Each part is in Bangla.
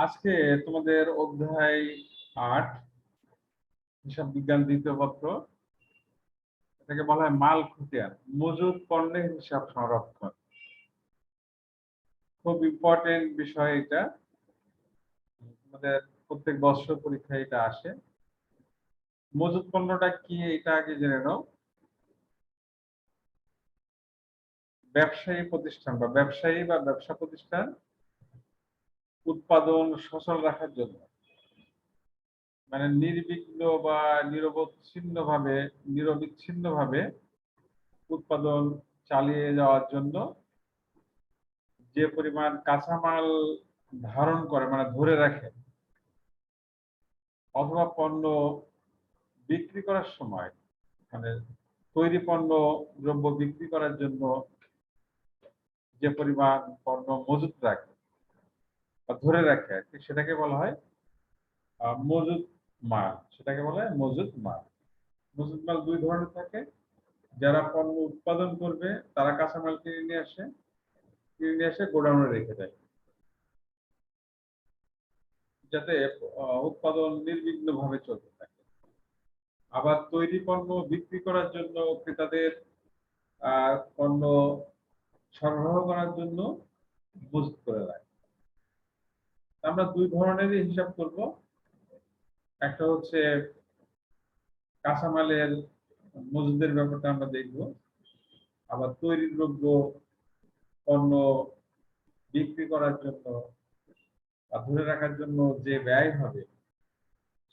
আজকে তোমাদের অধ্যায় ৮ হিসাব বিজ্ঞান দ্বিতীয় পত্র, এটাকে বলা হয় মাল খতিয়ান, মজুদ পণ্যের হিসাব সংরক্ষণ। খুব ইম্পর্টেন্ট বিষয় এটা, আমাদের প্রত্যেক বছর পরীক্ষায় এটা আসে। মজুদ পণ্যটা কি এটা আগে জেনে নাও। ব্যবসায়ী প্রতিষ্ঠান বা ব্যবসা প্রতিষ্ঠান উৎপাদন সচল রাখার জন্য, মানে নির্বিঘ্ন বা নিরবিচ্ছিন্ন ভাবে উৎপাদন চালিয়ে যাওয়ার জন্য যে পরিমাণ কাঁচামাল ধারণ করে, মানে ধরে রাখে, অথবা পণ্য বিক্রি করার সময়, মানে তৈরি পণ্য দ্রব্য বিক্রি করার জন্য যে পরিমাণ পণ্য মজুত রাখে বা ধরে রাখে আর কি, সেটাকে বলা হয় মজুত মাল। সেটাকে বলা হয় মজুত মাল। মজুত মাল দুই ধরনের থাকে। যারা পণ্য উৎপাদন করবে তারা কাঁচামাল কিনে নিয়ে এসে গোডাউনে রেখে দেয়, যাতে উৎপাদন নির্বিঘ্ন ভাবে চলতে থাকে। আবার তৈরি পণ্য বিক্রি করার জন্য ক্রেতাদের পণ্য সরবরাহ করার জন্য মজুত করে রাখে। আমরা দুই ধরনেরই হিসাব করব। একটা হচ্ছে কাঁচামালের মজুদের ব্যাপারটা আমরা দেখব, আবার তৈরি দ্রব্য পণ্য বিক্রি করার জন্য বা ধরে রাখার জন্য যে ব্যয় হবে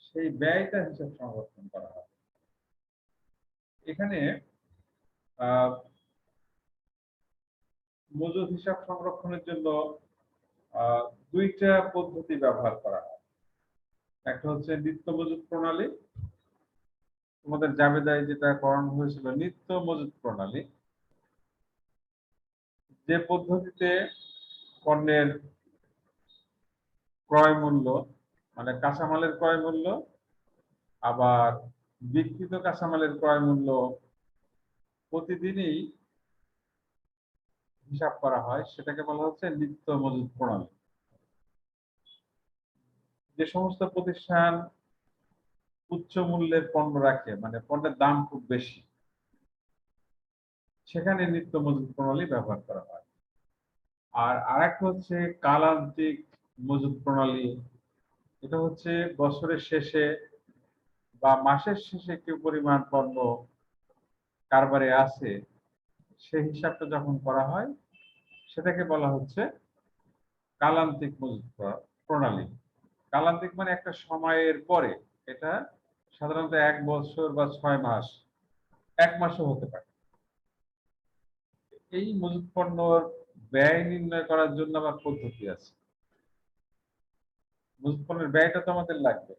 সেই ব্যয়টা হিসাব সংরক্ষণ করা হবে। এখানে মজুদ হিসাব সংরক্ষণের জন্য দুইটা পদ্ধতি ব্যবহার করা হয়। একটা হচ্ছে নিত্য মজুদ প্রণালী, তোমাদের জাবেদায় যেটা করানো হয়েছিল নিত্য মজুদ প্রণালী, যে পদ্ধতিতে পণ্যের ক্রয় মূল্য, মানে কাঁচামালের ক্রয় মূল্য আবার বিক্রিত কাঁচামালের ক্রয় মূল্য প্রতিদিনই হিসাব করা হয়, সেটাকে বলা হচ্ছে নিত্য মজুদ প্রণালী। যে সমস্ত প্রতিষ্ঠান উচ্চ মূল্যের পণ্য রাখে, মানে পণ্যের দাম খুব বেশি, সেখানে নিত্য মজুদ প্রণালী ব্যবহার করা হয়। আর আরেকটা হচ্ছে কালান্তিক মজুদ প্রণালী। এটা হচ্ছে বছরের শেষে বা মাসের শেষে কি পরিমাণ পণ্য কারবারে আছে সেই হিসাবটা যখন করা হয় সেটাকে বলা হচ্ছে কালান্তিক মজুদ প্রণালী। কালান্তিক মানে একটা সময়ের পরে, এটা সাধারণত 1 বছর বা 6 মাস, 1 মাসও হতে পারে। এই মজুদ পণ্যর ব্যয় নির্ণয় করার জন্য আবার পদ্ধতি আছে। মজুদ পণ্যের ব্যয়টা তো আমাদের লাগবে,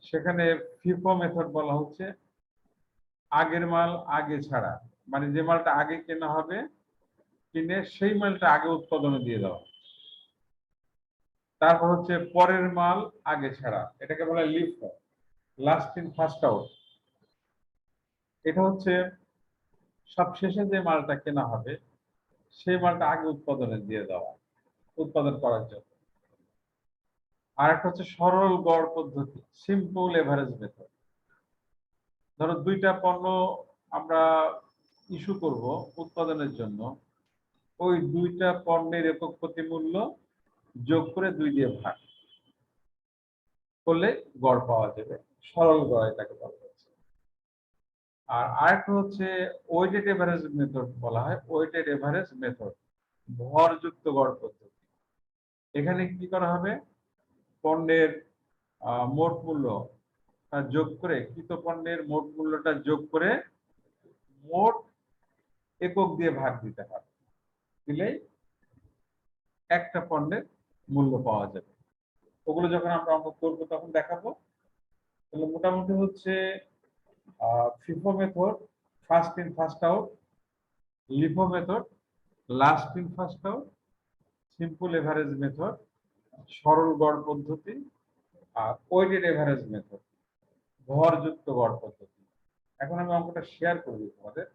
সেখানে ফিফো মেথড বলা হচ্ছে আগের মাল আগে ছাড়া, মানে যে মালটা আগে কেনা হবে কিনে সেই মালটা আগে উৎপাদনে দিয়ে দেওয়া। তারপর হচ্ছে পরের মাল আগে ছাড়া, এটাকে বলা হয় LIFO, last in first out. এটা হচ্ছে সবশেষে যে মালটা কেনা হবে সেই মালটা আগে উৎপাদনে দিয়ে দেওয়া, উৎপাদন করার জন্য। আর একটা হচ্ছে সরল গড় পদ্ধতি, সিম্পল এভারেজ মেথড। ধরো দুইটা পণ্য আমরা ইস্যু করব উৎপাদনের জন্য, ওই দুইটা পণ্যের একক প্রতি মূল্য যোগ করে 2 দিয়ে ভাগ করলে গড় পাওয়া যাবে, সরল গড় এটাকে বলা হচ্ছে। আর আরেকটা হচ্ছে ওয়েটেড এভারেজ মেথড বলা হয়, ওয়েটেড এভারেজ মেথড, ভরযুক্ত গড় পদ্ধতি। এখানে কি করা হবে, পণ্যের মোট মূল্য যোগ করে, কৃত পণ্যের মোট মূল্যটা যোগ করে মোট একক দিয়ে ভাগ দিতে হবে, দিলেই একটা পণ্যের মূল্য পাওয়া যাবে। ওগুলো যখন আমরা অঙ্ক করবো তখন দেখাবো। তাহলে মোটামুটি হচ্ছে FIFO method first in first out, LIFO method last in first out, simple average method সরল গড় পদ্ধতি, আর ওয়েটেড এভারেজ মেথড ভরযুক্ত গড় পদ্ধতি। এখন আমি অঙ্কটা শেয়ার করে দিই তোমাদের,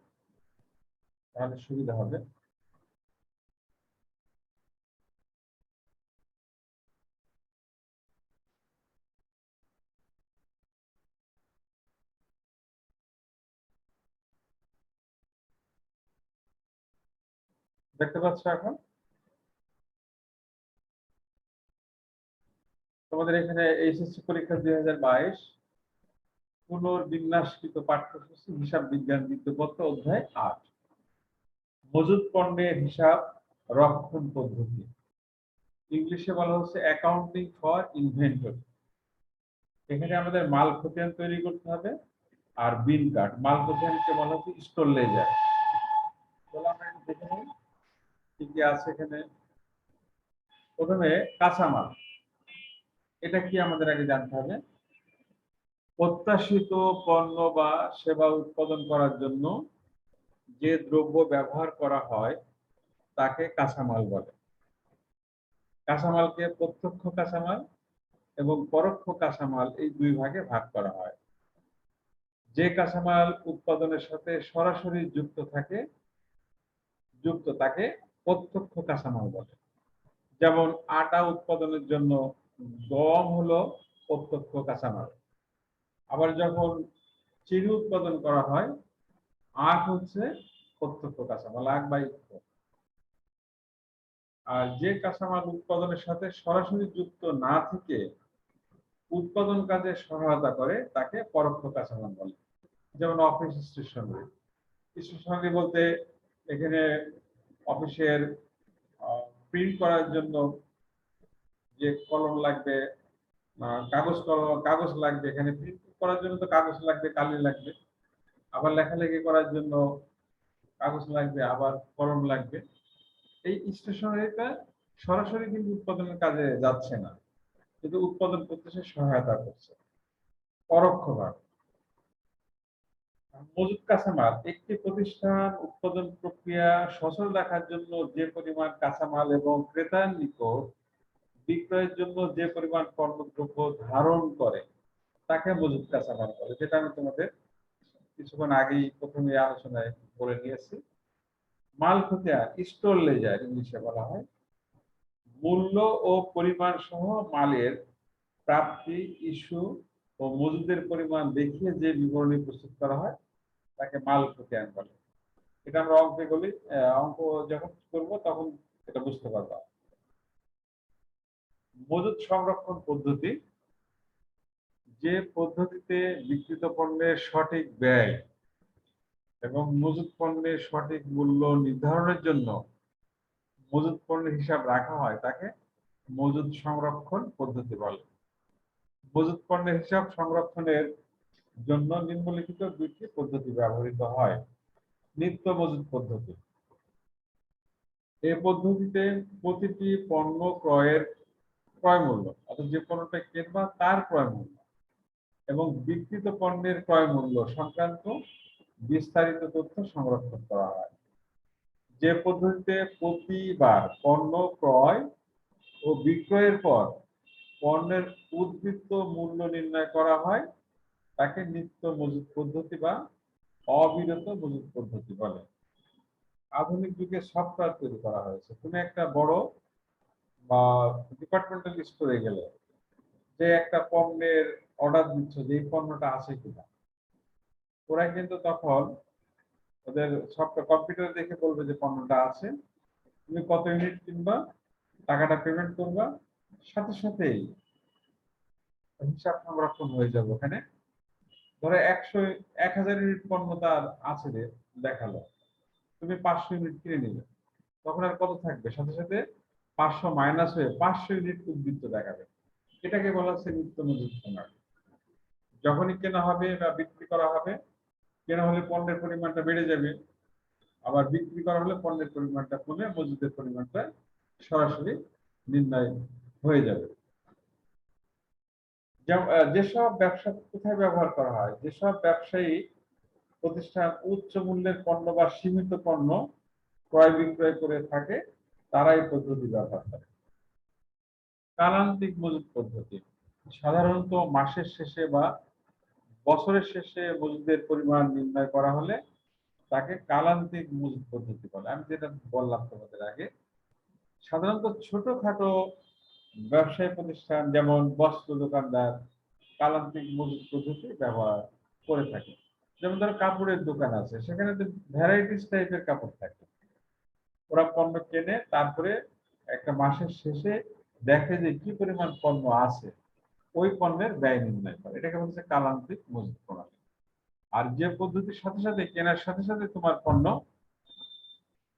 তাহলে সুবিধা হবে। দেখতে পাচ্ছ এখন? তোমাদের এখানে এইচএসসি পরীক্ষা 2022 পুনর্বিন্যাসকৃত পাঠ্যসূচি হিসাব বিজ্ঞান দ্বিতীয় পত্র অধ্যায় 8 মজুদ পণ্যের হিসাব রক্ষণ পদ্ধতি। ইংলিশে বলা হচ্ছে অ্যাকাউন্টিং ফর ইনভেন্টরি। এখানে আমাদের মাল খতিয়ান তৈরি করতে হবে আর বিল কার্ড। মাল খতিয়ানকে বলা হচ্ছে স্টোর লেজার। তাহলে আমরা একটু দেখে নিই কি কি আছে এখানে। প্রথমে কাঁচামাল, এটা কি আমাদের আগে জানতে হবে। প্রত্যাশিত পণ্য বা সেবা উৎপাদন করার জন্য যে দ্রব্য ব্যবহার করা হয় তাকে কাঁচামাল বলে। কাঁচামালকে প্রত্যক্ষ কাঁচামাল এবং পরোক্ষ কাঁচামাল এই দুই ভাগে ভাগ করা হয়। যে কাঁচামাল উৎপাদনের সাথে সরাসরি যুক্ত তাকে প্রত্যক্ষ কাঁচামাল বলে। যেমন আটা উৎপাদনের জন্য গম হলো প্রত্যক্ষ কাঁচামাল। আবার যখন চিনি উৎপাদন করা হয় আখ হচ্ছে প্রত্যক্ষ কাঁচামাল, আখ বা ইক্ষ। আর যে কাঁচামাল উৎপাদনের সাথে সরাসরি যুক্ত না থেকে উৎপাদন কাজে সহায়তা করে তাকে পরোক্ষ কাঁচামাল বলে। যেমন অফিস স্টেশনারি। স্টেশনারি বলতে এখানে অফিসের প্রিন্ট করার জন্য যে কলম লাগবে, কাগজ লাগবে। এখানে প্রিন্ট করার জন্য তো কাগজ লাগবে, কালি লাগবে। আবার লেখালেখি করার জন্য কাগজ লাগবে, আবার কলম লাগবে। এই স্টেশনারিটা সরাসরি কিন্তু উৎপাদনের কাজে যাচ্ছে না, কিন্তু উৎপাদন করতে সে সহায়তা করছে পরোক্ষভাবে। মজুদ কাঁচামাল, একটি প্রতিষ্ঠান উৎপাদন প্রক্রিয়া সচল রাখার জন্য যে পরিমাণ কাঁচামাল এবং ক্রেতার নিকট বিক্রয়ের জন্য যে পরিমাণ পণ্যদ্রব্য ধারণ করে তাকে মজুদ কাঁচামাল বলে, যেটা আমি তোমাদের কিছুক্ষণ আগেই প্রথমে আলোচনায় বলে নিয়েছি। মাল খতিয়ান, স্টোর লেজার ইংলিশে বলা হয়। মূল্য ও পরিমাণ সহ মালের প্রাপ্তি, ইস্যু ও মজুদের পরিমাণ দেখিয়ে যে বিবরণী প্রস্তুত করা হয় তাকে মাল খতিয়ান বলে। এটা আমরা অঙ্কে বলি, অঙ্ক যখন করবো তখন এটা বুঝতে পারবো। মজুদ সংরক্ষণ পদ্ধতি, যে পদ্ধতিতে বিক্রিত পণ্যের সঠিক ব্যয় এবং মজুদ পণ্যের সঠিক মূল্য নির্ধারণের জন্য মজুদ পণ্যের হিসাব রাখা হয় তাকে মজুদ সংরক্ষণ পদ্ধতি বলে। মজুদ পণ্যের হিসাব সংরক্ষণের জন্য নিম্নলিখিত দুটি পদ্ধতি ব্যবহৃত হয়। নিত্য মজুদ পদ্ধতি। এই পদ্ধতিতে প্রতিটি পণ্য ক্রয় মূল্য, অর্থাৎ যে পণ্যটা কিনবা তার ক্রয় মূল্য এবং বিক্রিত পণ্যের ক্রয় মূল্য সংক্রান্ত বিস্তারিত তথ্য সংরক্ষণ করা হয়। যে পদ্ধতিতে প্রতিবার পণ্য ক্রয় ও বিক্রয়ের পর পণ্যের উদ্বৃত্ত মূল্য নির্ণয় করা হয় তাকে নিত্য মজুদ পদ্ধতি বা অবিরত মজুদ পদ্ধতি বলে। আধুনিক যুগে সফটওয়্যার তৈরি করা হয়েছে। তুমি একটা বড় বা ডিপার্টমেন্টাল স্টোরে গেলে যে একটা পণ্যের অর্ডার দিচ্ছ যে এই পণ্যটা আছে কিনা, ওরা কিন্তু তখন ওদের সফটওয়্যার কম্পিউটার দেখে বলবে যে পণ্যটা আছে, তুমি কত ইউনিট কিনবা, টাকাটা পেমেন্ট করবা, সাথে সাথেই হিসাব সংরক্ষণ হয়ে যাবে। ওখানে ধরো 1000 ইউনিট পণ্য তার আছে দেখালো, তুমি 500 ইউনিট কিনে নিলে, তখন আর কত থাকবে, সাথে সাথে 500 মাইনাস হয়ে 500 ইউনিট উদ্বৃত্ত দেখাবে। এটাকে বলা হচ্ছে নিত্য মজুদ প্রণালী। যখনই কেনা হবে বা বিক্রি করা হবে, কেনা হলে পণ্যের পরিমাণটা বেড়ে যাবে, আবার বিক্রি করা হলে পণ্যের পরিমাণটা কমে মজুদের পরিমাণটা সরাসরি নির্ণয় হয়ে যাবে। যেসব ব্যবসা কোথায় ব্যবহার করা হয়, যেসব ব্যবসায়ী প্রতিষ্ঠান উচ্চ মূল্যের পণ্য বা সীমিত পণ্য ক্রয় বিক্রয় করে থাকে তারা এই পদ্ধতি ব্যবহার করে। কালান্তিক মজুদ পদ্ধতি, সাধারণত মাসের শেষে বা বছরের শেষে মজুদের পরিমাণ নির্ণয় করা হলে তাকে কালান্তিক মজুদ পদ্ধতি বলে। আমি যেটা বললাম তোমাদের আগে, সাধারণত ছোটখাটো ব্যবসায়ী প্রতিষ্ঠান যেমন বস্ত্র দোকানদার কালান্তিক মজুদ পদ্ধতি ব্যবহার করে থাকে। যেমন ধরো কাপড়ের দোকান আছে, সেখানে তো ভ্যারাইটিস টাইপের কাপড় থাকে, ওরা পণ্য কেনে, তারপরে একটা মাসের শেষে দেখে যে কি পরিমাণ পণ্য আছে, ওই পণ্যের ব্যয় নির্ণয় করে। এটাকে বলছে কালান্তিক মজুত প্রণালী। আর যে পদ্ধতির সাথে সাথে কেনার সাথে সাথে তোমার পণ্য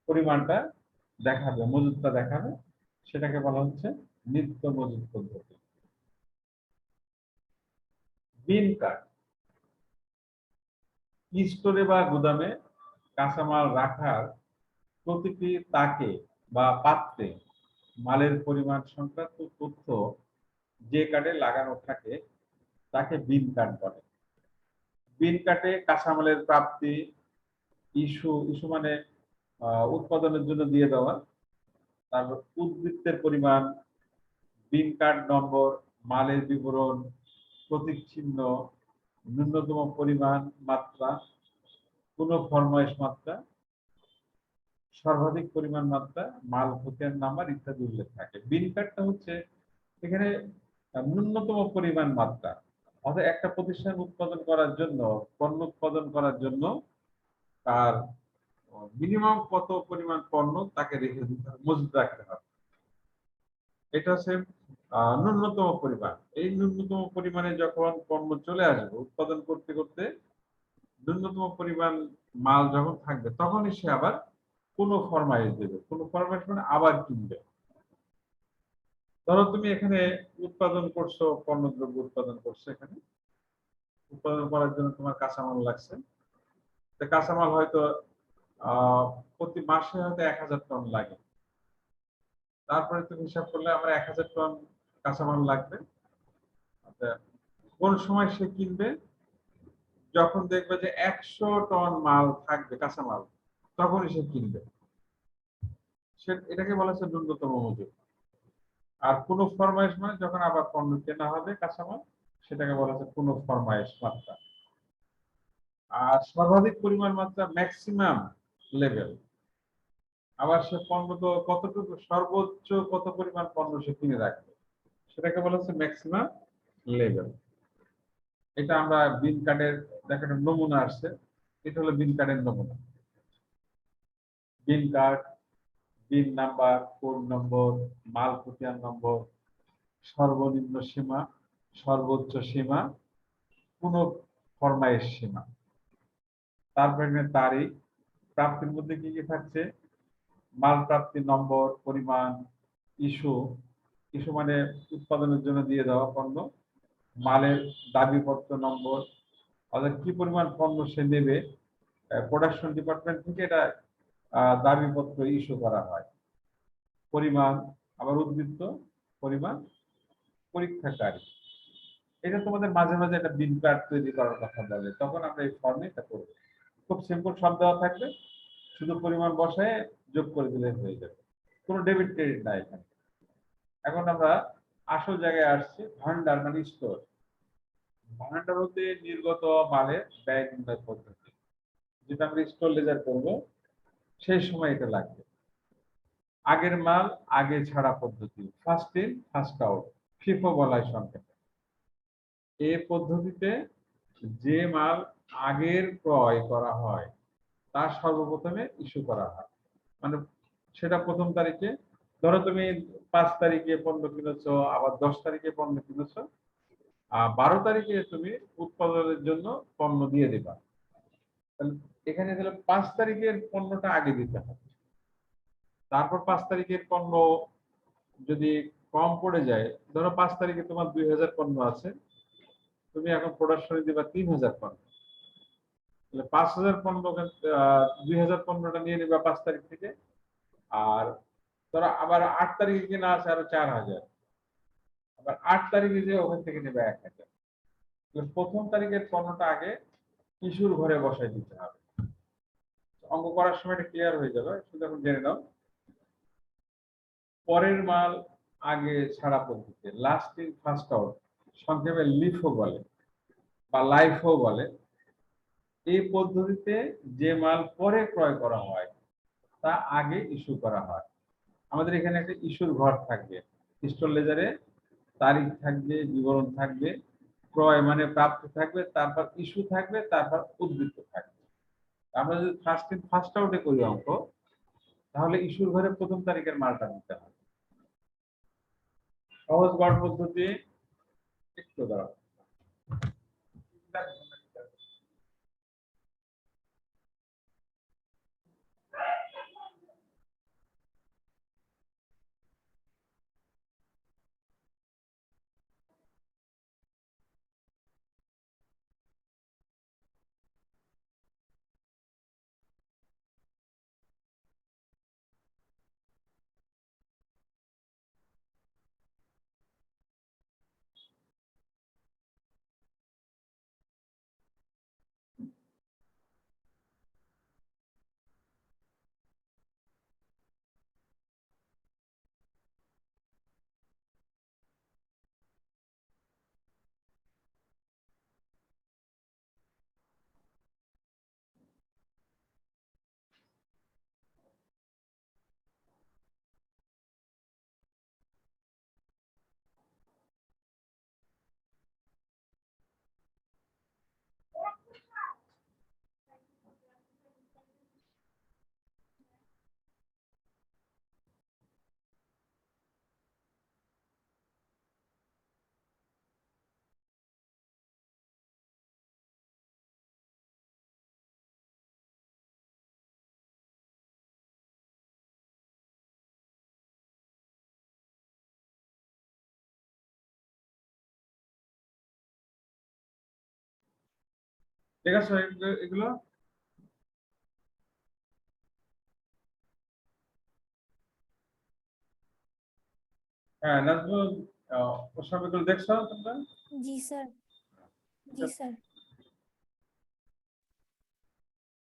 পরিমাণটা দেখাবে, মজুতটা দেখাবে, সেটাকে বলা হচ্ছে নিত্য মজুত পদ্ধতি। বিন কার্ড, স্টোরে বা গুদামে কাঁচামাল রাখার প্রতিটি তাকে বা পাত্রে মালের পরিমাণ সংক্রান্ত তথ্য যে কার্ডে লাগানো থাকে তাকে বিন কার্ড বলে। বিন কার্ডে কাঁচামালের প্রাপ্তি, ইস্যু, ইস্যু মানে উৎপাদনের জন্য দিয়ে দেওয়া, তারপর উদ্বৃত্তের পরিমাণ, বিন কার্ড নম্বর, মালের বিবরণ, প্রতীক চিহ্ন, ন্যূনতম পরিমাণ মাত্রা, কোন ফরমাইশ মাত্রা, সর্বাধিক পরিমাণ মাত্রা, মাল খতিয়ান নাম্বার ইত্যাদি উল্লেখ থাকে। বিন কার্ডটা হচ্ছে এখানে ন্যূনতম পরিমাণ মাত্রা, অর্থাৎ একটা প্রতিষ্ঠান উৎপাদন করার জন্য, পণ্য উৎপাদন করার জন্য তার মিনিমাম কত পরিমাণ পণ্য তাকে রেখে দিতে হবে, মজুত রাখতে হবে। এটা হচ্ছে ন্যূনতম পরিমাণ। এই ন্যূনতম পরিমাণে যখন পণ্য চলে আসবে, উৎপাদন করতে করতে ন্যূনতম পরিমাণ মাল যখন থাকবে, তখনই সে আবার কোনো ফরমাইশ দেবে। কোনো ফরমাইশ মানে আবার কিনবে। ধরো তুমি এখানে উৎপাদন করছো, পণ্যদ্রব্য উৎপাদন করছো, এখানে উৎপাদন করার জন্য তোমার কাঁচামাল লাগছে। কাঁচামাল হয়তো প্রতি মাসে হয়তো 1000 টন লাগে। তারপরে তুমি হিসাব করলে আমার 1000 টন কাঁচামাল লাগবে। কোন সময় সে কিনবে? যখন দেখবে যে 100 টন মাল থাকবে, কাঁচামাল, তখনই সে কিনবে। এটাকে বলা হচ্ছে ন্যূনতম মজুত। আর কোনো ফরমাইশ মানে যখন আবার পণ্য কেনা হবে কাঁচামাল, সেটাকে বলা হচ্ছে কোনো ফরমাইশ মাত্রা। আর সর্বাধিক পরিমাণ মাত্রা ম্যাক্সিমাম লেভেল। আবার সে পণ্য তো কতটুকু, সর্বোচ্চ কত পরিমাণ পণ্য সে কিনে রাখবে, সেটাকে বলা হচ্ছে ম্যাক্সিমাম লেভেল। এটা আমরা বিন কার্ডের দেখার নমুনা আসছে, এটা হলো বিন কার্ডের নমুনা। BIN card, BIN number, code নম্বর, মাল খতিয়ান নম্বর, সর্বনিম্ন সীমা, সর্বোচ্চ সীমা, কোন ফরমাইশ সীমা, তারপরে তারিখ, প্রাপ্তির মধ্যে কি কি থাকছে, মাল প্রাপ্তির নম্বর, পরিমাণ, ইস্যু, ইস্যু মানে উৎপাদনের জন্য দিয়ে দেওয়া পণ্য, মালের দাবিপত্র নম্বর, অর্থাৎ কি পরিমাণ পণ্য সে নেবে, প্রোডাকশন ডিপার্টমেন্ট থেকে এটা দাবিপত্র ইস্যু করা হয়, পরিমাণ, আবার উদ্বৃত্ত, পরিমাণ, পরীক্ষাকারী। এটা তোমাদের মাঝে মাঝে একটা বিল কার্ড তৈরি করার কথা বলে, তখন আমরা এই ফর্মে এটা করবো। খুব সিম্পল, সব দেওয়া থাকবে, শুধু পরিমাণ বসায় যোগ করে দিলে হয়ে যাবে, কোনো ডেবিট ক্রেডিট নাই এখানে। এখন আমরা আসল জায়গায় আসছি, ভান্ডার মানে স্টোর। ভান্ডার হতে নির্গত মালের ব্যয় নির্ণয় পদ্ধতি, যেটা আমরা স্টোর লেজার করবো, সেই সময় এটা লাগবে। আগের মাল আগে ছাড়া পদ্ধতি, first in first out, FIFO বলা হয় সংক্ষেপে। এই পদ্ধতিতে যে মাল আগের ক্রয় করা হয় তা সর্বপ্রথমে ইস্যু করা হয়। মানে সেটা প্রথম তারিখে, ধরো তুমি 5 তারিখে পণ্য কিনেছো, আবার 10 তারিখে পণ্য কিনেছো, 12 তারিখে তুমি উৎপাদনের জন্য পণ্য দিয়ে দিবা। এখানে গেলে 5 তারিখের পণ্যটা আগে দিতে হবে। তারপর 5 তারিখের পণ্য যদি কম পড়ে যায়, ধরো 5 তারিখে তোমার 2000 পণ্য আছে, তুমি এখন প্রোডাকশনে দিবা 3000 পণ্য, তাহলে 5000 পণ্য, 2000 পণ্যটা নিয়ে নিবা 5 তারিখ থেকে। আর ধরো আবার 8 তারিখে কিনা আছে আরো 4000, আবার 8 তারিখে যে ওখান থেকে নেবে 1000। প্রথম তারিখের পণ্যটা আগে ইস্যুর ঘরে বসাই দিতে হবে। অঙ্ক করার সময় এটা ক্লিয়ার হয়ে যাবে, শুধু এখন জেনে নাও। পরের মাল আগে ছাড়া পদ্ধতি, লাস্ট ইন ফার্স্ট আউট, সংক্ষেপে লিফো বলে বা লাইফও বলে। এই পদ্ধতিতে যে মাল পরে ক্রয় করা হয় তা আগে ইস্যু করা হয়। আমাদের এখানে একটা ইস্যুর ঘর থাকবে, স্টোর লেজারে তারিখ থাকবে, বিবরণ থাকবে, ক্রয় মানে প্রাপ্তি থাকবে, তারপর ইস্যু থাকবে, তারপর উদ্ধৃত থাকবে। আমরা যদি ফার্স্ট ইন ফার্স্ট আউটে করি অঙ্ক, তাহলে ইস্যুর ঘরে প্রথম তারিখের মালটা দিতে হবে। সহজ গড় পদ্ধতি একটু দাঁড়াও। ঠিক আছে এগুলো। হ্যাঁ নাজমুল, ওসব এগুলো দেখছো তোমরা? जी सर। जी सर।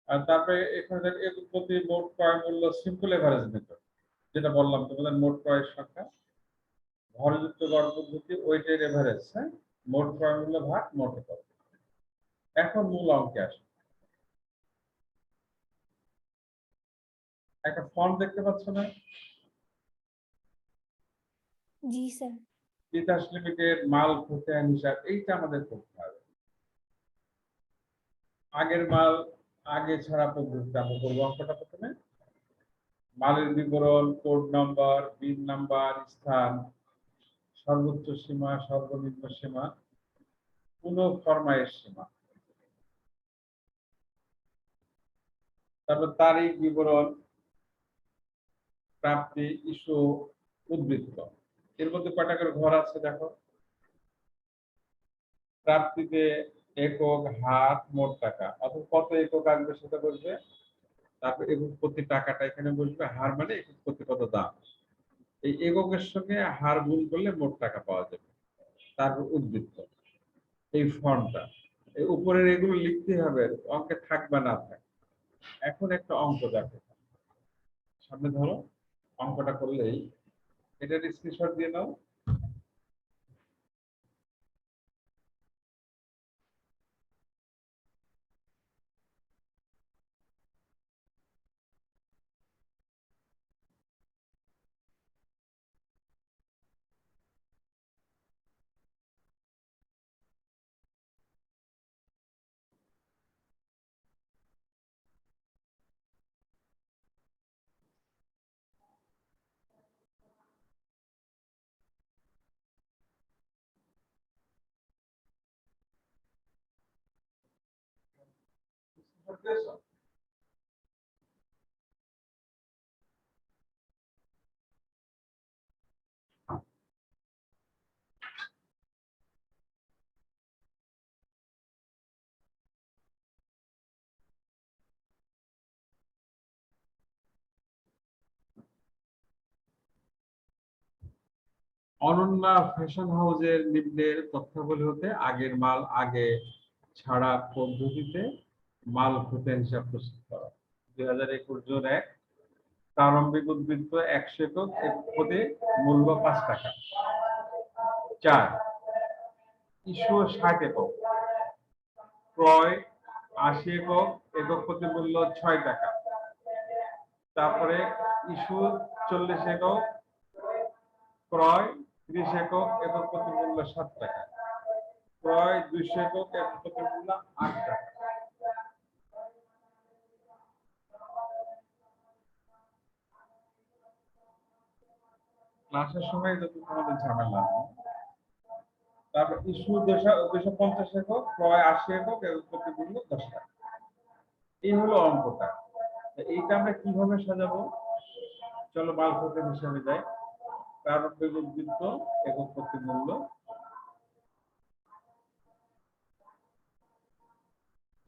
আর তারপরে এখানে একক প্রতি মোট ক্রয় মূল্য সিম্পল এভারেজ মেথড, যেটা বললাম তোমাদের মোট ক্রয়ের সংখ্যা, ভরযুক্ত গড় পদ্ধতি ওয়েটেড এভারেজ, হ্যাঁ, মোট ক্রয় মূল্য ভাগ মোট একক। এখন মূল অঙ্কে আসে। একটা ফর্ম দেখতে পাচ্ছ না? जी सर। তিতাস লিমিটেড মাল খতিয়ান হিসাব, এইটা আমাদের করতে হবে। আগের মাল আগে ছাড়া পদ্ধতিতে আমরা করবো অঙ্কটা। প্রথমে মালের বিবরণ, কোড নাম্বার, বিল নাম্বার, স্থান, সর্বোচ্চ সীমা, সর্বনিম্ন সীমা, পুনঃ ফরমায়ের সীমা, তারপর তারিখ, বিবরণ, প্রাপ্তি, ইস্যু, উদ্বৃত্ত। এর মধ্যে কয়টা করে ঘর আছে দেখো। প্রাপ্তিতে একক, হার, মোট টাকা, অর্থাৎ কত একক আসবে সেটা বলবে। তারপর একক প্রতি টাকাটা এখানে বসবে, হার মানে একক প্রতি কত দাম। এই এককের সঙ্গে হার গুণ করলে মোট টাকা পাওয়া যাবে। তারপর উদ্বৃত্ত, এই ফর্মটা, এই উপরের এগুলো লিখতে হবে, অঙ্কে থাকবে না থাক। এখন একটা অঙ্ক দেখো, সামনে ধরো, অঙ্কটা করলেই এটার স্ক্রিনশট দিয়ে নাও। অনন্যা ফ্যাশন হাউসের নিম্নের তথ্যাবলী হতে আগের মাল আগে ছাড়া পদ্ধতিতে মাল খতিয়ান হিসাব প্রস্তুত করা। 2021 জুন 1, প্রারম্ভিক উদ্বৃত্ত 100 একক, প্রতি মূল্য 5 টাকা। 4, ইস্যু 60 একক, ক্রয় 80 একক, একক প্রতি মূল্য 6 টাকা। তারপরে ইস্যু 40 একক, ক্রয় 30 একক, একক প্রতি মূল্য 7 টাকা। ক্রয় 200 একক, একক প্রতি মূল্য 8 টাকা। ক্লাসের সময় যত তোমাদের ঝামেলা নেই। তারপর ইস্যু 250 একক, ক্রয় 80 একক, একক প্রতি মূল্য 10 টাকা। এই হলো অঙ্কটা। এইটা আমরা কিভাবে সাজাবো? চলো মালপত্র হিসেবে যাই। প্রারম্ভিক উদ্বৃত্ত, একক প্রতি মূল্য,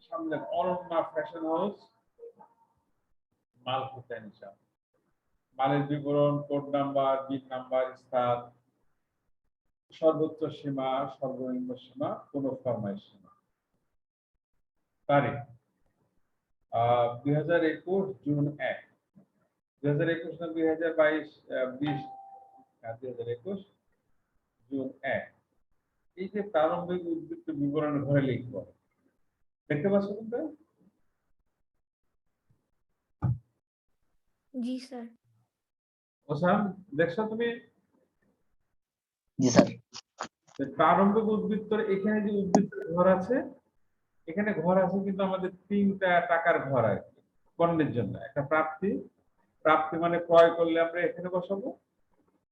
সামনে অরণ্যা ফ্যাশন হাউস, মাল কোথায় হিসাব, মালের বিবরণ, কোড নাম্বার, বিল নাম্বার, স্থান, সর্বোচ্চ সীমা, সর্বনিম্ন সীমা, কোন ফরমাইশ সীমা। তারিখ 2021 জুন 1, 2021 না 2022 20, 2021 জুন 1। এই যে প্রারম্ভিক উদ্বৃত্ত বিবরণের ঘরে লিখবো, দেখতে পাচ্ছ তোমরা? जी सर। ওসাম, দেখছো তুমি? জি স্যার। প্রারম্ভিক উদ্বৃত্তর এখানে যে উদ্বৃত্তের ঘর আছে, এখানে ঘর আছে কিন্তু আমাদের 3টা টাকার ঘর আছে পণ্যের জন্য। একটা প্রাপ্তি, প্রাপ্তি মানে ক্রয় করলে আমরা এখানে বসাবো,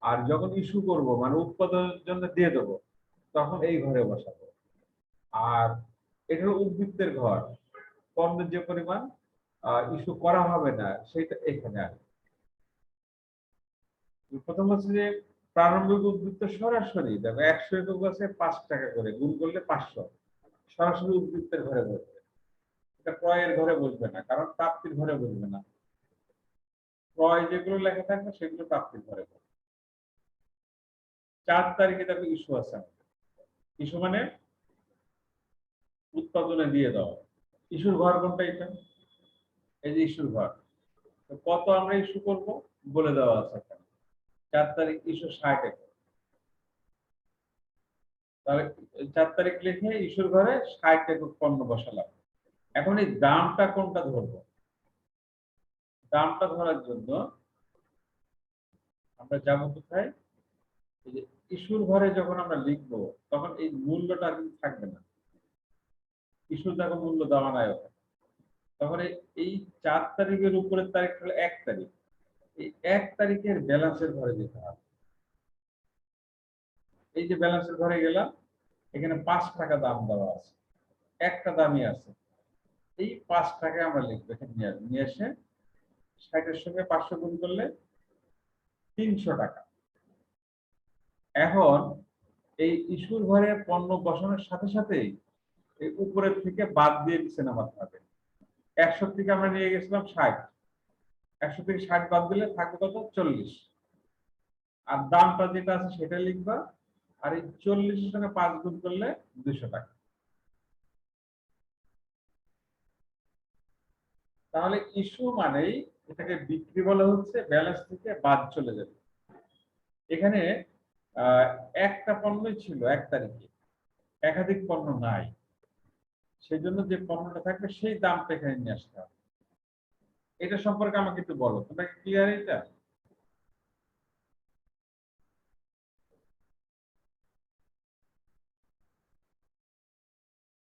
আর যখন ইস্যু করব মানে উৎপাদনের জন্য দিয়ে দেবো, তখন এই ঘরে বসাবো। আর এটা হলো উদ্বৃত্তের ঘর, পণ্যের যে পরিমাণ ইস্যু করা হবে না সেটা এখানে আসবে। প্রথম হচ্ছে যে প্রারম্ভিক উদ্বৃত্ত সরাসরি দেখো 100 একক আছে 5 টাকা করে, গুণ করলে 500, সরাসরি উদ্বৃত্তের ঘরে বসবে। এটা ক্রয়ের ঘরে বসবে না, কারণ প্রাপ্তির ঘরে বসবে না। ক্রয় যেগুলো লেখা থাকবে সেগুলো প্রাপ্তির ঘরে বসবে। 4 তারিখে দেখো ইস্যু আছে আমাদের। ইস্যু মানে উৎপাদনে দিয়ে দাও। ইস্যুর ঘর কোনটা? এটা, এই যে ইস্যুর ঘর। তো কত আমরা ইস্যু করব বলে দেওয়া আছে এখানে। 4 তারিখ ইস্যু 60 একক। তাহলে 4 তারিখ লিখে ইস্যুর ঘরে 60 একক পণ্য বসালাম। এখন এই দামটা কোনটা ধরবো? দামটা ধরার জন্য আমরা যাব কোথায়? এই যে ইস্যুর ঘরে যখন আমরা লিখবো, তখন এই মূল্যটা কিন্তু থাকবে না। ইস্যুর দেখো মূল্য দেওয়া নাই ওখানে। তখন এই 4 তারিখের উপরের তারিখ হলো 1 তারিখ। এই 1 তারিখের ব্যালেন্সের ঘরে যেতে হবে। এই যে ব্যালেন্সের ঘরে গেলাম, এখানে 5 টাকা দাম দেওয়া আছে, একটা দামই আছে। এই 5 টাকা আমরা লিখবো, এখানে নিয়ে এসে 60-এর সঙ্গে 500 গুণ করলে 300 টাকা। এখন এই ইস্যুর ঘরে পণ্য বসানোর সাথে সাথেই এই উপরের থেকে বাদ দিয়ে নিচে নামাতে হবে। 100 থেকে আমরা নিয়ে গেছিলাম 60, 100 থেকে 60 বাদ দিলে থাকবে কত? 40। আর দামটা যেটা আছে সেটা লিখবা, আর এই 40-এর সঙ্গে 5 গুণ করলে 200 টাকা। তাহলে ইস্যু মানেই এটাকে বিক্রি বলা হচ্ছে, ব্যালেন্স থেকে বাদ চলে যাবে। এখানে একটা পণ্যই ছিল 1 তারিখে, একাধিক পণ্য নাই, সেই জন্য যে পণ্যটা থাকবে সেই দামটা এখানে নিয়ে আসতে হবে। এটা সম্পর্কে আমাকে একটু বলো, তোমরা কি ক্লিয়ার? এটা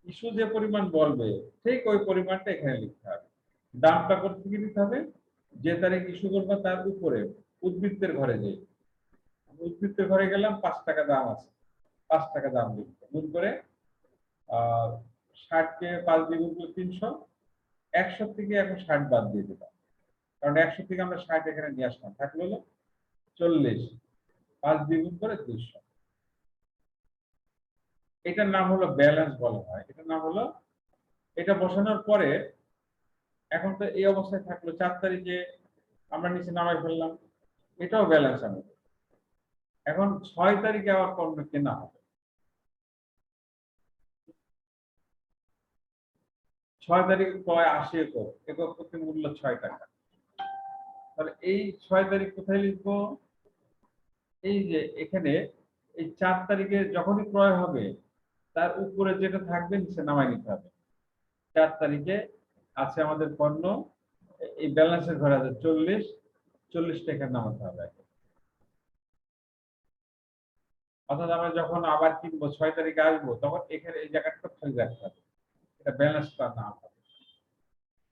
ইস্যু যে পরিমাণ বলবে ঠিক ওই পরিমাণটা এখানে লিখতে হবে। দামটা কোথা থেকে নিতে হবে? যে তারিখ ইস্যু করবে তার উপরে উদ্বৃত্তের ঘরে যাই, উদ্বৃত্তের ঘরে গেলাম, 5 টাকা দাম আছে, 5 টাকা দাম লিখতে গুণ করে 60 কে 5 দিয়ে গুণ করলে 300। 100 থেকে এখন 60 বাদ দিয়ে দিলাম, কারণ 100 থেকে আমরা 60 এখানে নিয়ে আসলাম, থাকলো হলো 40, 5 দিয়ে গুণ করে 200। এটার নাম হলো ব্যালেন্স বলা হয়। এটার নাম হলো, এটা বসানোর পরে এখন তো এই অবস্থায় থাকলো। 4 তারিখে আমরা নিচে নামাই ফেললাম, এটাও ব্যালেন্স আমাদের। এখন 6 তারিখে আবার পণ্য কেনা হবে। 6 তারিখে ক্রয় 80 একক, একক প্রতি মূল্য 6 টাকা। তাহলে এই 6 তারিখ কোথায় লিখবো? এই যে এখানে এই 4 তারিখে যখনই ক্রয় হবে তার উপরে যেটা থাকবে নিচে নামাই নিতে হবে। 4 তারিখে আছে আমাদের পণ্য, এই ব্যালেন্সের ঘরে আছে 40 টাকা নামাতে হবে। অর্থাৎ আমরা যখন আবার কিনবো 6 তারিখে আসবো, তখন এখানে এই জায়গাটা খালি রাখতে হবে, এটা ব্যালেন্সটা না হবে,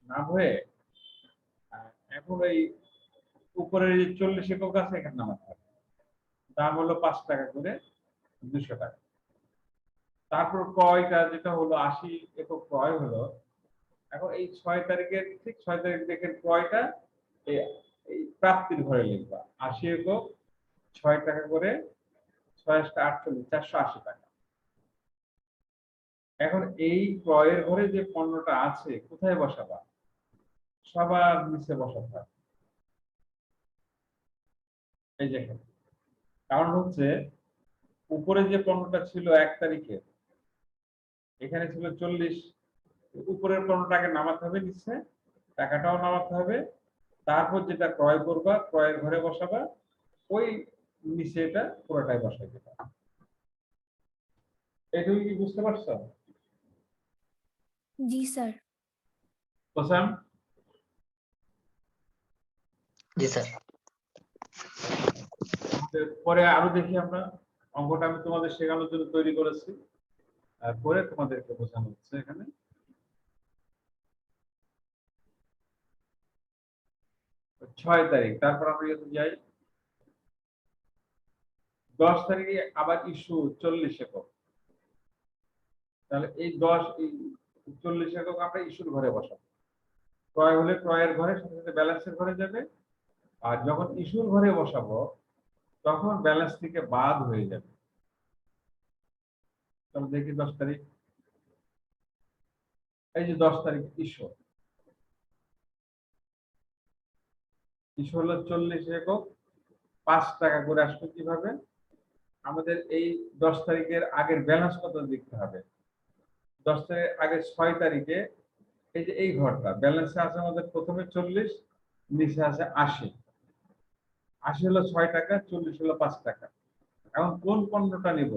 না হয়ে এখন এই উপরের যে 40 একক আছে এখানে নামাতে হবে। দাম হলো 5 টাকা করে, 200 টাকা। তারপর ক্রয়টা যেটা হলো 80 একক ক্রয় হলো। এখন এই 6 তারিখের ঠিক 6 তারিখ দেখে ক্রয়টা এই এই প্রাপ্তির ঘরে লিখবা। 80 একক 6 টাকা করে, 6 48 480 টাকা। এখন এই ক্রয়ের ঘরে যে পণ্যটা আছে কোথায় বসাবা? সবার নিচে বসাতে হবে। এই যে এখানে। কারণ হচ্ছে উপরে যে পণ্যটা ছিল 1 তারিখে, এখানে ছিল 40, উপরের পণ্যটাকে নামাতে হবে নিচে, টাকাটাও নামাতে হবে, তারপর যেটা ক্রয় করবা ক্রয়ের ঘরে বসাবা, ওই নিচে এটা পুরোটাই বসাই দেবা। এটুকু কি বুঝতে পারছো? जी सर। হোসেন, জি স্যার। পরে আরো দেখি আমরা। অঙ্কটা আমি তোমাদের শেখানোর জন্য তৈরি করেছি, পরে তোমাদেরকে বোঝানো হচ্ছে এখানে। 6 তারিখ, তারপর আমরা যদি যাই 10 তারিখে আবার ইস্যু 40 একক। তাহলে এই 40 একক আমরা ইস্যুর ঘরে বসাবো। ক্রয় হলে ক্রয়ের ঘরে, সাথে সাথে ব্যালেন্সের ঘরে যাবে। আর যখন ইস্যুর ঘরে বসাবো তখন ব্যালেন্স থেকে বাদ হয়ে যাবে। তাহলে দেখি 10 তারিখ, এই যে 10 তারিখ ইস্যু হলো 40 একক, 5 টাকা করে আসবে। কিভাবে? আমাদের এই 10 তারিখের আগের ব্যালেন্স কত দেখতে হবে। 10 তারিখের আগে 6 তারিখে এই যে এই ঘরটা ব্যালেন্সে আছে আমাদের প্রথমে 40, নিচে আছে 80। 80 হলো 6 টাকা, 40 হলো 5 টাকা। এখন কোন পণ্যটা নিব?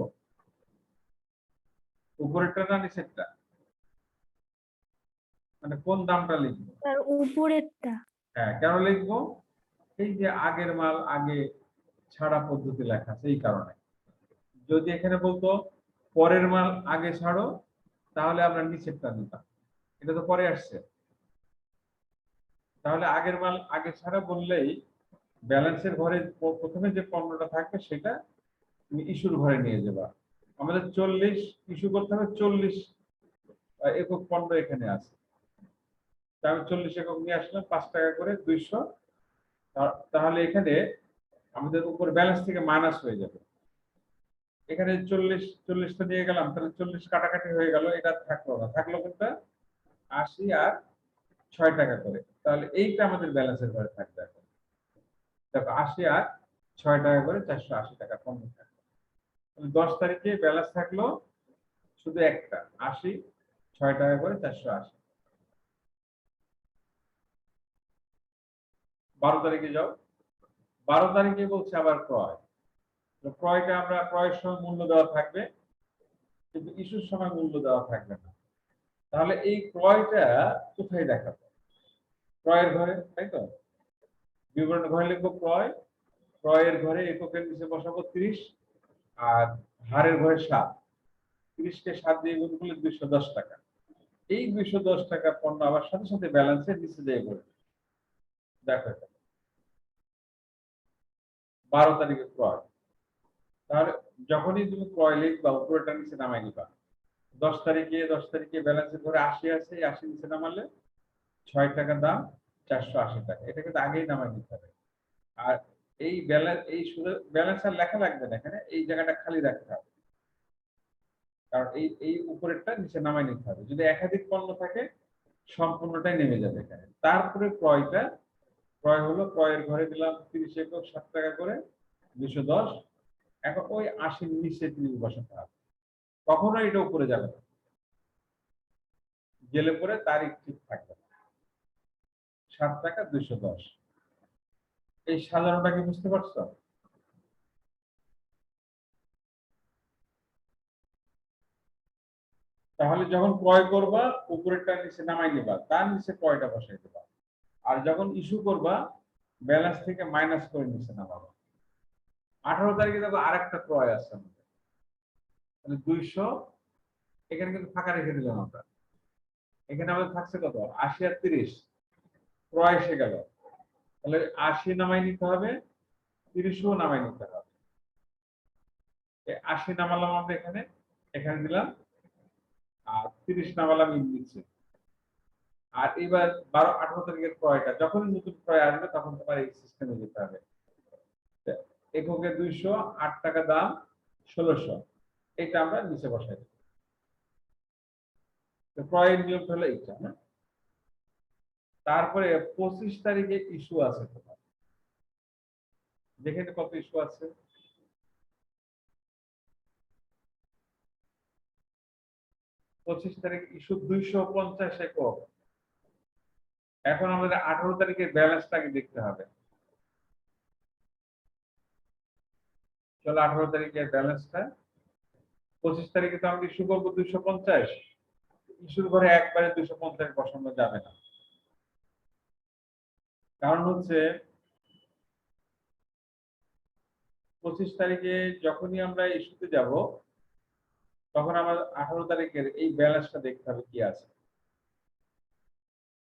উপরেরটা না নিচেরটা? মানে কোন দামটা লিখবো? सर ऊपरेरটা। হ্যাঁ, কেন লিখবো? এই যে আগের মাল আগে ছাড়া পদ্ধতি লেখা আছে, এই কারণে। যদি এখানে বলতো পরের মাল আগে ছাড়ো, তাহলে আমরা নিচেরটা নিতাম। এটা তো পরে আসছে। তাহলে আগের মাল আগে ছাড়া বললেই ব্যালেন্সের ঘরে প্রথমে যে পণ্যটা থাকবে সেটা তুমি ইস্যুর ঘরে নিয়ে যাবা। আমাদের 40 ইস্যু করতে হবে, 40 একক পণ্য এখানে আছে। তা আমি 40 একক নিয়ে আসলাম, 5 টাকা করে, 200। তাহলে এখানে আমাদের উপর ব্যালেন্স থেকে মাইনাস হয়ে যাবে। এখানে 40টা নিয়ে গেলাম, তাহলে 40 কাটাকাটি হয়ে গেল, এটা থাকলো না। থাকলো কোনটা? 80 আর 6 টাকা করে। তাহলে এইটা আমাদের ব্যালেন্সের ঘরে থাকবে। এখন দেখো 80 আর 6 টাকা করে 480 টাকা পণ্য থাকবে। 10 তারিখে ব্যালেন্স থাকলো শুধু একটা 80, 6 টাকা করে 480। 12 তারিখে যাও। 12 তারিখে বলছে আবার ক্রয়। ক্রয়টা আমরা ক্রয়ের সময় মূল্য দেওয়া থাকবে, কিন্তু ইস্যুর সময় মূল্য দেওয়া থাকবে না। তাহলে এই ক্রয়টা কোথায় দেখাবো? ক্রয়ের ঘরে, তাই তো? বিবরণের ঘরে লিখবো ক্রয়, ক্রয়ের ঘরে এককের নিচে বসাবো 30, আর হারের ঘরে 7। 30 কে 7 দিয়ে গুণ করলে 210 টাকা। এই 210 টাকা পণ্য আবার সাথে সাথে ব্যালেন্সের নিচে দিয়ে পড়বে। দেখো 12 তারিখে ক্রয়। তাহলে যখনই তুমি ক্রয় লিখবা উপরেটা নিচে নামাই নিবা। 10 তারিখে ব্যালেন্সের ঘরে 80 আছে, 80 নিচে নামালে 6 টাকা দাম, 480 টাকা। এটা কিন্তু আগেই নামাই নিতে হবে। আর এই ব্যালেন্স, এই শুধু ব্যালেন্স আর লেখা লাগবে না, এখানে এই জায়গাটা খালি রাখতে হবে। কারণ এই উপরেরটা নিচে নামাই নিতে হবে। যদি একাধিক পণ্য থাকে সম্পূর্ণটাই নেমে যাবে এখানে। তারপরে ক্রয়টা, ক্রয় হলো ক্রয়ের ঘরে দিলাম 30 একক 7 টাকা করে, 210। এখন ওই 80 নিচে 30 বসাতে হবে। কখনো এটা উপরে যাবে না, গেলে পরে তারিখ ঠিক থাকবে না। 7 টাকা 210। এই সাধারণটা কি বুঝতে পারছো? তাহলে যখন ক্রয় করবা উপরেরটা নিচে নামাই নিবা, তার নিচে ক্রয়টা বসাই দিবা। আর যখন ইস্যু করবা ব্যালেন্স থেকে মাইনাস করে নিচে নামাবা। 18 তারিখে দেখো আরেকটা ক্রয় আছে আমাদের, তাহলে 200। এখানে কিন্তু ফাঁকা রেখে দিলাম আমরা। এখানে আমাদের থাকছে কত? 80 আর 30, ক্রয় এসে গেল। তাহলে 80 নামাই নিতে হবে, 30ও নামাই নিতে হবে। 80 নামালাম আমরা এখানে, এখানে দিলাম, আর 30 নামালাম নিচে। আর এবার 12-18 তারিখের ক্রয়টা যখনই নতুন ক্রয় আসবে তখন তোমার এই সিস্টেমে যেতে হবে। এককে 200, 8 টাকা দাম, 1600, এটা আমরা নিচে বসাই দেব। ক্রয়ের নিয়ম হলো এইটা। হ্যাঁ, তারপরে 25 তারিখে ইস্যু আছে তোমার, যেখানে কত ইস্যু আছে, 25 তারিখ ইস্যু 250 একক। এখন আমাদের 18 তারিখের ব্যালেন্সটাকে দেখতে হবে। চলো 18 তারিখের ব্যালেন্সটা, 25 তারিখে তো আমরা ইস্যু করবো 250, ইস্যুর ঘরে একবারে 250 বসানো যাবে না। কারণ হচ্ছে 25 তারিখে যখনই আমরা ইস্যুতে যাব তখন আমার 18 তারিখের এই ব্যালেন্সটা দেখতে হবে কি আছে।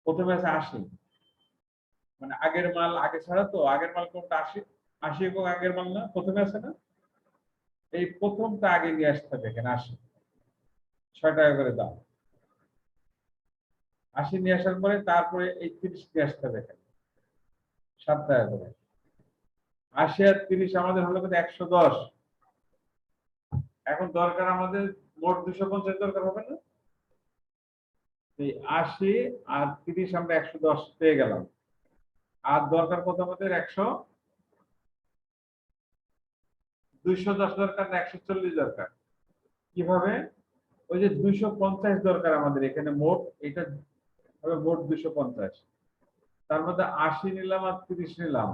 প্রথমে আছে 80, মানে আগের মাল আগে ছাড়া, তো আগের মাল কোনটা, 80 এবং আগের মাল না, প্রথমে আছে না, এই প্রথমটা আগে নিয়ে আসতে হবে। এখানে 80, 6 টাকা করে দাম। 80 নিয়ে আসার পরে তারপরে এই 30 নিয়ে আসতে হবে, এখানে 7 টাকা করে। 80 আর 30 আমাদের হলো কত, 110। এখন দরকার আমাদের মোট 250 দরকার হবে না? এই 80 আর 30 আমরা 110 পেয়ে গেলাম। আর দরকার কত আমাদের, 210 দরকার না 140 দরকার? কিভাবে? ওই যে 250 দরকার আমাদের এখানে মোট, এটা হবে মোট 250। তার মধ্যে 80 নিলাম আর 30 নিলাম,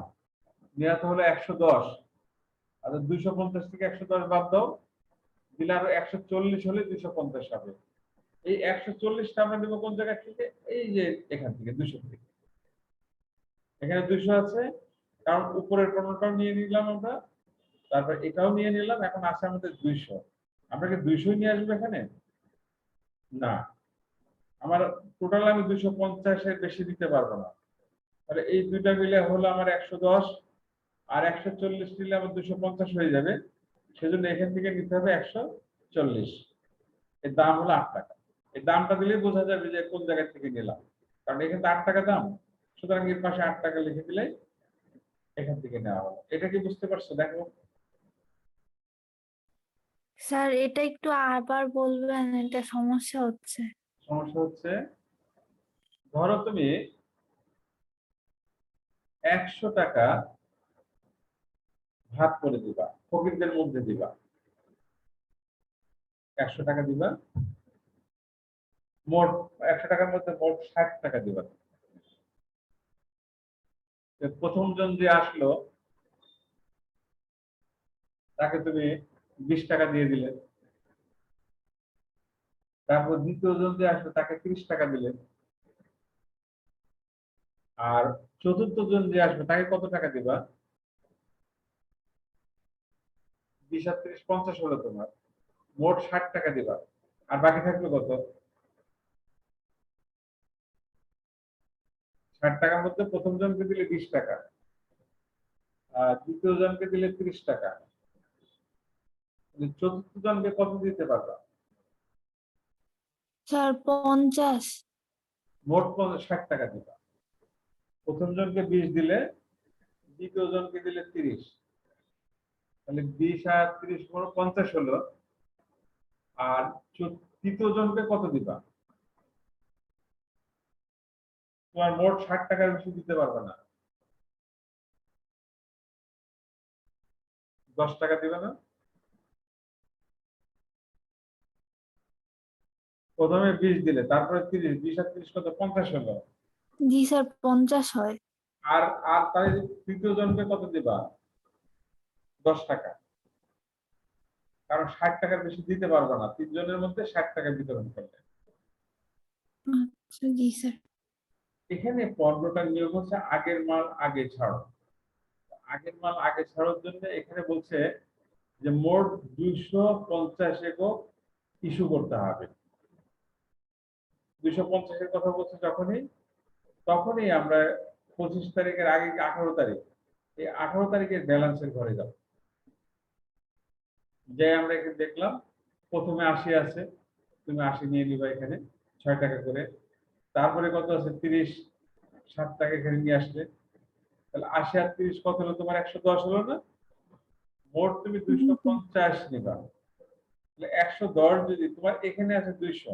নেওয়া তো হলো 110। আর 250 থেকে 110 বাদ দাও, দিলে আরো 140 হলে 250 হবে। এই 140টা আমরা নেবো কোন জায়গা থেকে? এই যে এখান থেকে 200 থেকে। এখানে 200 আছে, কারণ উপরের পণ্যটাও নিয়ে নিলাম আমরা, তারপর এটাও নিয়ে নিলাম, এখন আছে আমাদের 200। আমরা কি 200 নিয়ে আসবো এখানে? না, আমার টোটাল আমি 250 এর বেশি দিতে পারবো না। তাহলে এই দুইটা মিলে হলো আমার 110, আর 140 নিলে আমার 250 হয়ে যাবে। সেজন্য এখান থেকে নিতে হবে 140। এর দাম হলো 8 টাকা। এই দামটা দিলে বোঝা যাবে যে কোন জায়গা থেকে নিলাম, কারণ এখানে 8 টাকা দাম, সুতরাং এর পাশে 8 টাকা লিখে দিলে এখান থেকে নেওয়া হলো। এটা কি বুঝতে পারছো? দেখো, স্যার এটা একটু আবার বলবেন, এটা সমস্যা হচ্ছে। সমস্যা হচ্ছে, ধরো তুমি 100 টাকা ভাগ করে দিবা, ফকিরদের মধ্যে দিবা, 100 টাকা দিবা, মোট 100 টাকার মধ্যে মোট 60 টাকা দিবা। প্রথম জন যে আসলো তাকে তুমি 20 টাকা দিয়ে দিলে, তারপর দ্বিতীয় জন যে আসলো তাকে 30 টাকা দিলে, আর চতুর্থ জন যে আসবে তাকে কত টাকা দিবা? 20 আর 30 50 হলো তোমার, মোট 60 টাকা দিবা। আর বাকি থাকলো কত? 60 টাকার মধ্যে প্রথম জনকে দিলে 20 টাকা, আর দ্বিতীয় জনকে দিলে 30 টাকা, চতুর্থ জনকে কত দিতে পারবা? স্যার 50। মোট 60 টাকা দিবা। প্রথম জনকে 20 দিলে, দ্বিতীয় জনকে দিলে 30, তাহলে 20 আর 30 মোট 50 হলো। আর তৃতীয় জনকে কত দিবা? তোমার মোট 60 টাকার বেশি দিতে পারবে না, 10 টাকা দিবে না? প্রথমে 20 দিলে, তারপরে 30, 20 আর 30 কত, 50 হলো। জি স্যার 50 হয়। আর আর তাহলে তৃতীয় জনকে কত দিবা? 10 টাকা, কারণ 60 টাকার বেশি দিতে পারবে না, তিনজনের মধ্যে 60 টাকা বিতরণ করলে। আচ্ছা জি স্যার। এখানে 15টার নিয়ম হচ্ছে আগের মাল আগে ছাড়ো। আগের মাল আগে ছাড়ার জন্য এখানে বলছে যে মোট 250 একক ইস্যু করতে হবে। 250 এর কথা বলছে যখনই, তখনই আমরা 25 তারিখের আগে 18 তারিখ, এই 18 তারিখের ব্যালেন্সের ঘরে যাব। যে আমরা এখানে দেখলাম প্রথমে 80 আছে, তুমি 80 নিয়ে নিবা এখানে 6 টাকা করে। তারপরে কত আছে 30, 7 টাকা এখানে নিয়ে আসলে, তাহলে 80 আর 30 কত হলো তোমার 110 হলো না? মোট তুমি 250 নিবা। তাহলে 110 যদি তোমার এখানে আছে 200,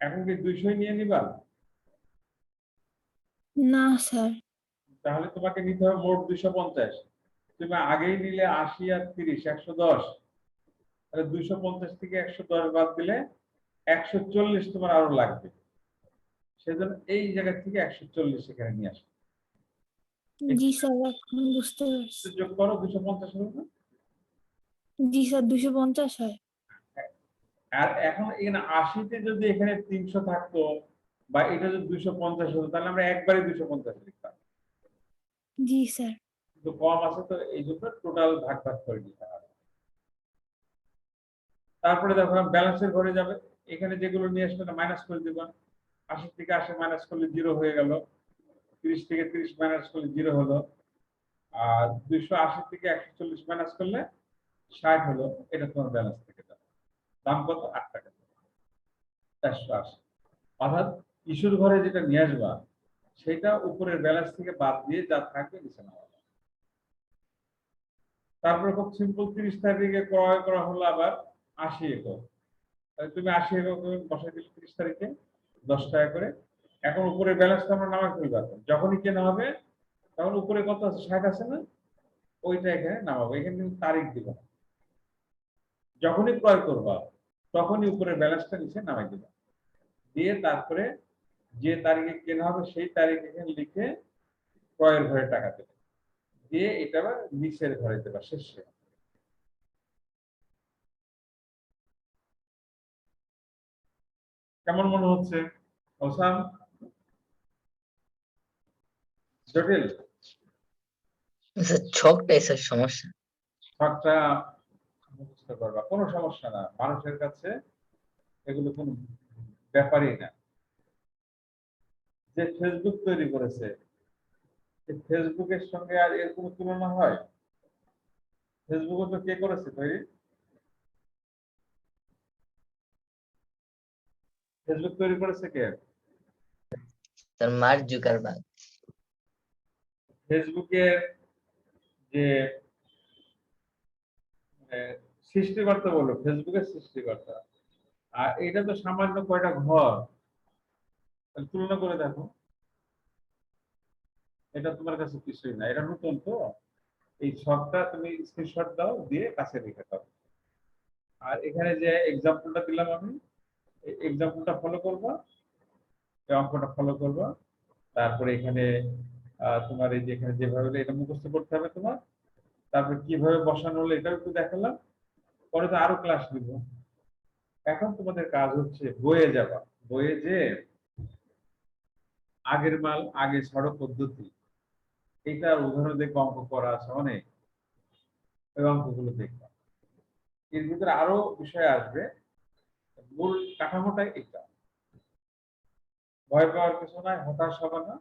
এখন কি 200 নিয়ে নিবা? না স্যার। তাহলে তোমাকে নিতে হবে মোট 250। তুমি আগেই নিলে 80 আর 30 110, তাহলে 250 থেকে 110 বাদ দিলে 140 তোমার আরো লাগবে। সেজন্য এই জায়গা থেকে 140 এখানে নিয়ে আসো। জি স্যার, এখন বুঝতে পারছি। যোগ করো 250 হলো না? জি স্যার, 250 হয়। আর এখন এখানে 80 তে যদি এখানে 300 থাকতো বা এটা যদি 250 হতো, তাহলে আমরা একবারে 250 লিখতাম। জি স্যার। কিন্তু কম আছে তো এই জন্য টোটাল ভাগ ভাগ করে দিতে হবে। তারপরে দেখো ব্যালেন্সের ঘরে যাবে, এখানে যেগুলো নিয়ে আসবে না মাইনাস করে দিবা। 80 থেকে 80 মাইনাস করলে 0 হয়ে গেল, 30 থেকে 30 মাইনাস করলে 0 হলো, আর 280 থেকে 140 মাইনাস করলে 60 হলো। এটা তোমার ব্যালেন্স থেকে যাবে। দাম কত? 8 টাকা, 480। অর্থাৎ ইস্যুর ঘরে যেটা নিয়ে আসবা সেটা উপরের ব্যালেন্স থেকে বাদ দিয়ে যা থাকবে নিচে নেওয়া। তারপরে খুব সিম্পল 30 তারিখে ক্রয় করা হলো আবার 80 একক। তাহলে তুমি 80 একক বসাই দিলে 30 তারিখে 10 টাকা করে। এখন উপরের ব্যালেন্স আমরা নামাই ফেলবো। যখনই কেনা হবে তখন উপরে কত আছে 60 আছে না, ওইটা এখানে নামাবো। এখানে কিন্তু তারিখ দিব না। যখনই ক্রয় করবা তখনই উপরের ব্যালেন্সটা নিচে নামাই দিবা, দিয়ে তারপরে যে তারিখে কেনা হবে সেই তারিখ এখানে লিখে ক্রয়ের ঘরে টাকা দেবে, দিয়ে এটা আবার নিচের ঘরে দেবা শেষে। কেমন মনে হচ্ছে ওসাম? জটিল? স্যার ছকটাই স্যার সমস্যা। ছকটা মুখস্থ করবা, কোনো সমস্যা না। মানুষের কাছে এগুলো কোনো ব্যাপারই না। যে ফেসবুক তৈরি করেছে, ফেসবুকের সঙ্গে আর এর কোনো তুলনা হয়? ফেসবুক তো কে করেছে তৈরি? ফেসবুক তৈরি করেছে কে? Sir mark Zuckerberg. ফেসবুকের যে সৃষ্টিকর্তা বলো, ফেসবুকের সৃষ্টিকর্তা, আর এটা তো সামান্য কয়টা ঘর। তুলনা করে দেখো, এটা তোমার কাছে কিছুই না, এটা নতুন তো। এই ছকটা তুমি স্ক্রিনশট দাও, দিয়ে কাছে রেখে দাও। আর এখানে যে এক্সাম্পলটা দিলাম আমি, এই এক্সাম্পলটা ফলো করবা, এই অঙ্কটা ফলো করবা। তারপরে এখানে তোমার এই যে এখানে যেভাবে এটা মুখস্থ করতে হবে তোমার। তারপরে কিভাবে বসানো হলো এটাও একটু দেখালাম। পরে তো আরো ক্লাস নিব। এখন তোমাদের কাজ হচ্ছে বইয়ে যাবা, বইয়ে যে আগের মাল আগে ছাড়ো পদ্ধতি, এইটার উদাহরণ দেখবো, অঙ্ক করা আছে অনেক, ওই অঙ্কগুলো দেখবা। এর ভিতরে আরো বিষয় আসবে, মূল কাঠামোটাই এটা। ভয় পাওয়ার কিছু নাই, হতাশ হবে না।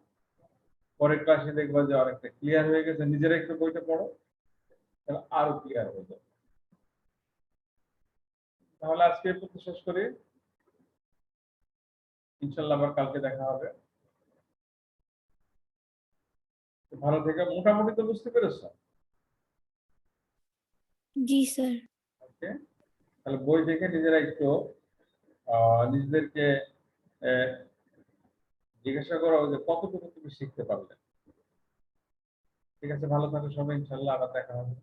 পরের ক্লাসে দেখবা যে অনেকটা ক্লিয়ার হয়ে গেছে। নিজেরা একটু বইটা পড়ো, তাহলে আরো ক্লিয়ার হয়ে যাবে। তাহলে আজকে এই পর্যন্ত শেষ করি, ইনশাল্লাহ আবার কালকে দেখা হবে। ভালো থেকে, মোটামুটি তো বুঝতে পেরেছো? জি স্যার। ওকে, তাহলে বই দেখে নিজেরা একটু নিজেদেরকে জিজ্ঞাসা করো যে কতটুকু তুমি শিখতে পারলে। ঠিক আছে, ভালো থাকো সবাই, ইনশাল্লাহ আবার দেখা হবে।